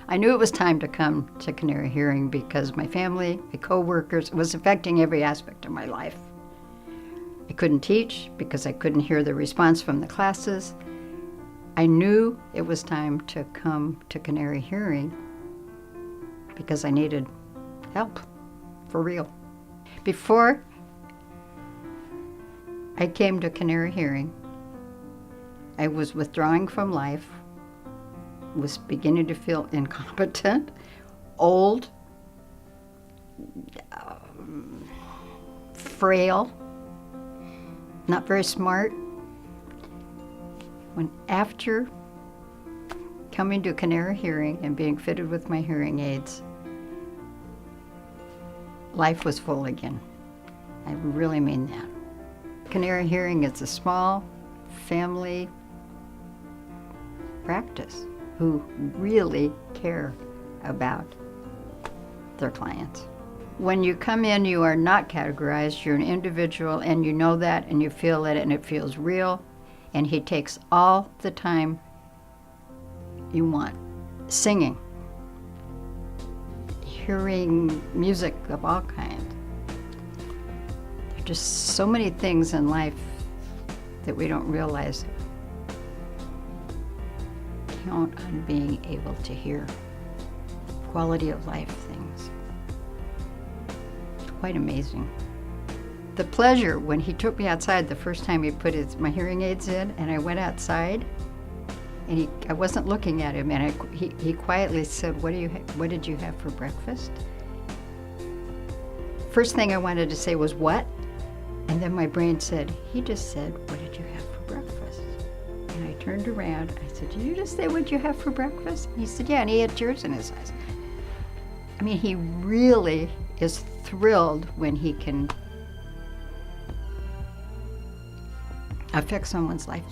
I knew it was time to come to Canary Hearing because my family, my co-workers, it was affecting every aspect of my life. I couldn't teach because I couldn't hear the response from the classes. I knew it was time to come to Canary Hearing because I needed help, for real. Before I came to Canary Hearing, I was withdrawing from life, was beginning to feel incompetent, old, frail, not very smart. When after coming to Canary Hearing and being fitted with my hearing aids, life was full again. I really mean that. Canary Hearing is a small family practice who really care about their clients. When you come in, you are not categorized. You're an individual, and you know that, and you feel it, and it feels real. And he takes all the time you want. Singing, hearing music of all kinds. There are just so many things in life that we don't realize count on being able to hear. Quality of life things. It's quite amazing. The pleasure when he took me outside the first time he put my hearing aids in, and I went outside, and I wasn't looking at him, and he quietly said, what did you have for breakfast? First thing I wanted to say was, what? And then my brain said, he just said, what did you have for breakfast? And I turned around, I said, did you just say what you have for breakfast? And he said, yeah, and he had tears in his eyes. I mean, he really is thrilled when he can affect someone's life.